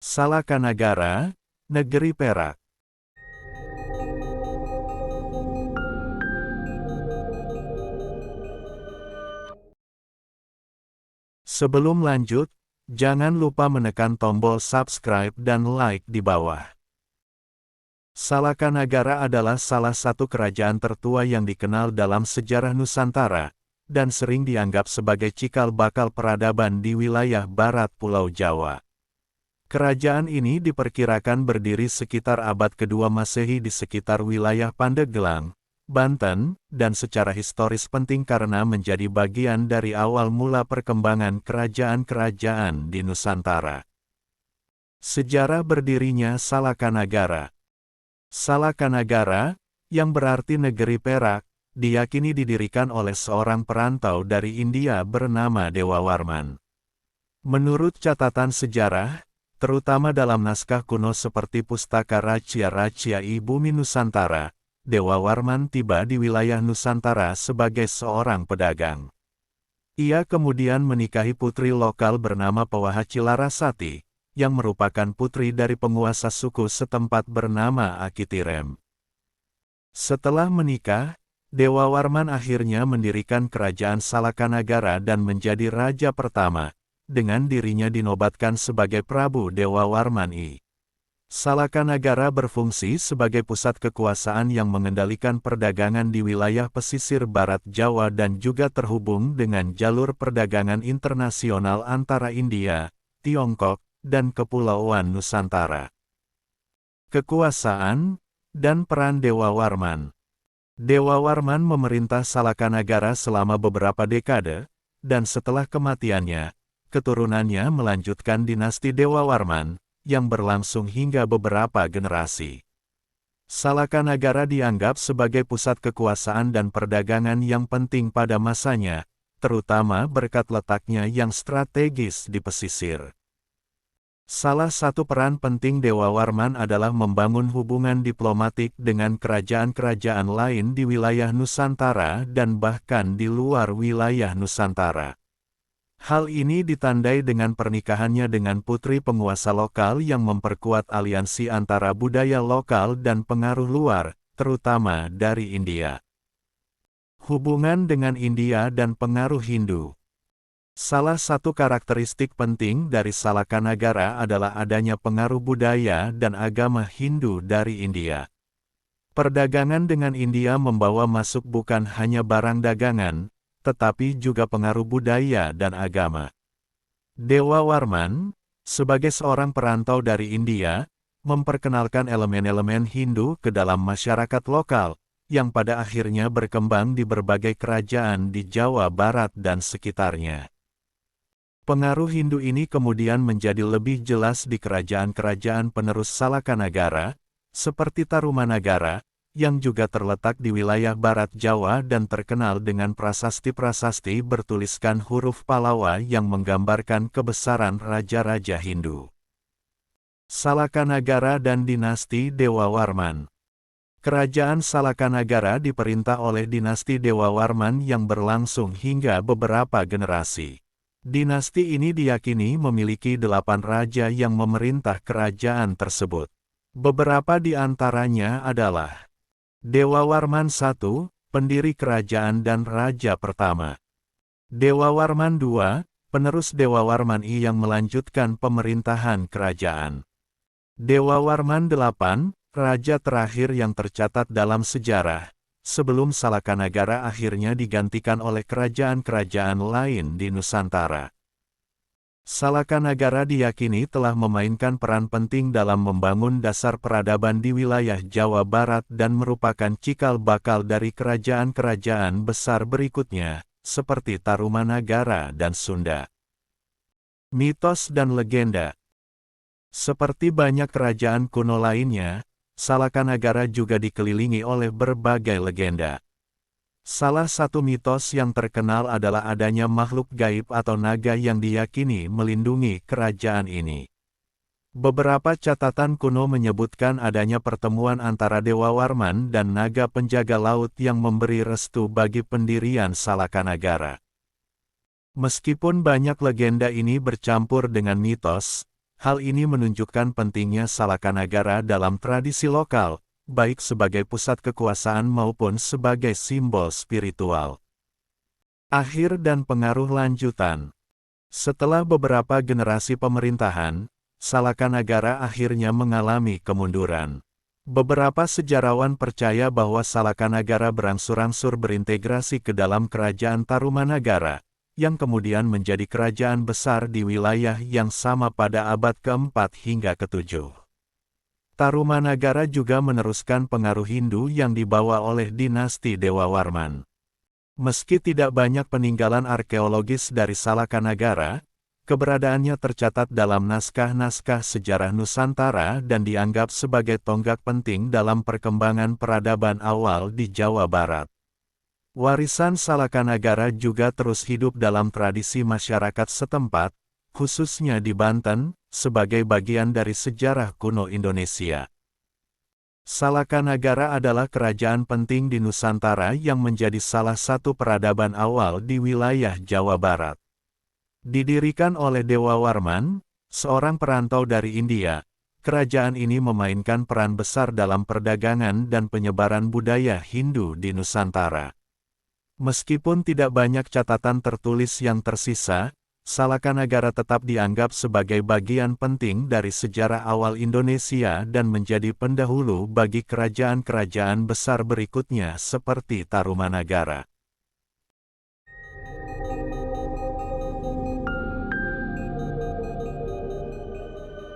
Salakanagara, Negeri Perak. Sebelum lanjut, jangan lupa menekan tombol subscribe dan like di bawah. Salakanagara adalah salah satu kerajaan tertua yang dikenal dalam sejarah Nusantara, dan sering dianggap sebagai cikal bakal peradaban di wilayah barat Pulau Jawa. Kerajaan ini diperkirakan berdiri sekitar abad kedua Masehi di sekitar wilayah Pandeglang, Banten, dan secara historis penting karena menjadi bagian dari awal mula perkembangan kerajaan-kerajaan di Nusantara. Sejarah berdirinya Salakanagara. Salakanagara, yang berarti negeri perak, diyakini didirikan oleh seorang perantau dari India bernama Dewa Warman. Menurut catatan sejarah, terutama dalam naskah kuno seperti Pustaka Racia-Raciai Bumi Nusantara, Dewa Warman tiba di wilayah Nusantara sebagai seorang pedagang. Ia kemudian menikahi putri lokal bernama Pewahaci Larasati, yang merupakan putri dari penguasa suku setempat bernama Akitirem. Setelah menikah, Dewa Warman akhirnya mendirikan kerajaan Salakanagara dan menjadi raja pertama, dengan dirinya dinobatkan sebagai Prabu Dewa Warman I. Salakanagara berfungsi sebagai pusat kekuasaan yang mengendalikan perdagangan di wilayah pesisir barat Jawa dan juga terhubung dengan jalur perdagangan internasional antara India, Tiongkok, dan Kepulauan Nusantara. Kekuasaan dan peran Dewa Warman. Dewa Warman memerintah Salakanagara selama beberapa dekade, dan setelah kematiannya, keturunannya melanjutkan dinasti Dewa Warman, yang berlangsung hingga beberapa generasi. Salakanagara dianggap sebagai pusat kekuasaan dan perdagangan yang penting pada masanya, terutama berkat letaknya yang strategis di pesisir. Salah satu peran penting Dewa Warman adalah membangun hubungan diplomatik dengan kerajaan-kerajaan lain di wilayah Nusantara dan bahkan di luar wilayah Nusantara. Hal ini ditandai dengan pernikahannya dengan putri penguasa lokal yang memperkuat aliansi antara budaya lokal dan pengaruh luar, terutama dari India. Hubungan dengan India dan pengaruh Hindu. Salah satu karakteristik penting dari Salakanagara adalah adanya pengaruh budaya dan agama Hindu dari India. Perdagangan dengan India membawa masuk bukan hanya barang dagangan, tetapi juga pengaruh budaya dan agama. Dewa Warman, sebagai seorang perantau dari India, memperkenalkan elemen-elemen Hindu ke dalam masyarakat lokal, yang pada akhirnya berkembang di berbagai kerajaan di Jawa Barat dan sekitarnya. Pengaruh Hindu ini kemudian menjadi lebih jelas di kerajaan-kerajaan penerus Salakanagara, seperti Tarumanagara, yang juga terletak di wilayah Barat Jawa dan terkenal dengan prasasti-prasasti bertuliskan huruf Pallawa yang menggambarkan kebesaran raja-raja Hindu. Salakanagara dan dinasti Dewa Warman. Kerajaan Salakanagara diperintah oleh dinasti Dewa Warman yang berlangsung hingga beberapa generasi. Dinasti ini diyakini memiliki 8 raja yang memerintah kerajaan tersebut. Beberapa di antaranya adalah Dewa Warman I, pendiri kerajaan dan raja pertama. Dewa Warman II, penerus Dewa Warman I yang melanjutkan pemerintahan kerajaan. Dewa Warman VIII, raja terakhir yang tercatat dalam sejarah, sebelum Salakanagara akhirnya digantikan oleh kerajaan-kerajaan lain di Nusantara. Salakanagara diyakini telah memainkan peran penting dalam membangun dasar peradaban di wilayah Jawa Barat dan merupakan cikal bakal dari kerajaan-kerajaan besar berikutnya, seperti Tarumanagara dan Sunda. Mitos dan legenda. Seperti banyak kerajaan kuno lainnya, Salakanagara juga dikelilingi oleh berbagai legenda. Salah satu mitos yang terkenal adalah adanya makhluk gaib atau naga yang diyakini melindungi kerajaan ini. Beberapa catatan kuno menyebutkan adanya pertemuan antara Dewa Warman dan naga penjaga laut yang memberi restu bagi pendirian Salakanagara. Meskipun banyak legenda ini bercampur dengan mitos, Hal ini menunjukkan pentingnya Salakanagara dalam tradisi lokal, baik sebagai pusat kekuasaan maupun sebagai simbol spiritual. Akhir dan pengaruh lanjutan. Setelah beberapa generasi pemerintahan, Salakanagara akhirnya mengalami kemunduran. Beberapa sejarawan percaya bahwa Salakanagara berangsur-angsur berintegrasi ke dalam kerajaan Tarumanagara, yang kemudian menjadi kerajaan besar di wilayah yang sama pada abad ke-4 hingga ke-7. Tarumanagara juga meneruskan pengaruh Hindu yang dibawa oleh dinasti Dewa Warman. Meski tidak banyak peninggalan arkeologis dari Salakanagara, keberadaannya tercatat dalam naskah-naskah sejarah Nusantara dan dianggap sebagai tonggak penting dalam perkembangan peradaban awal di Jawa Barat. Warisan Salakanagara juga terus hidup dalam tradisi masyarakat setempat, khususnya di Banten, sebagai bagian dari sejarah kuno Indonesia. Salakanagara adalah kerajaan penting di Nusantara yang menjadi salah satu peradaban awal di wilayah Jawa Barat. Didirikan oleh Dewa Warman, seorang perantau dari India, kerajaan ini memainkan peran besar dalam perdagangan dan penyebaran budaya Hindu di Nusantara. Meskipun tidak banyak catatan tertulis yang tersisa, Salakanagara tetap dianggap sebagai bagian penting dari sejarah awal Indonesia dan menjadi pendahulu bagi kerajaan-kerajaan besar berikutnya seperti Tarumanagara.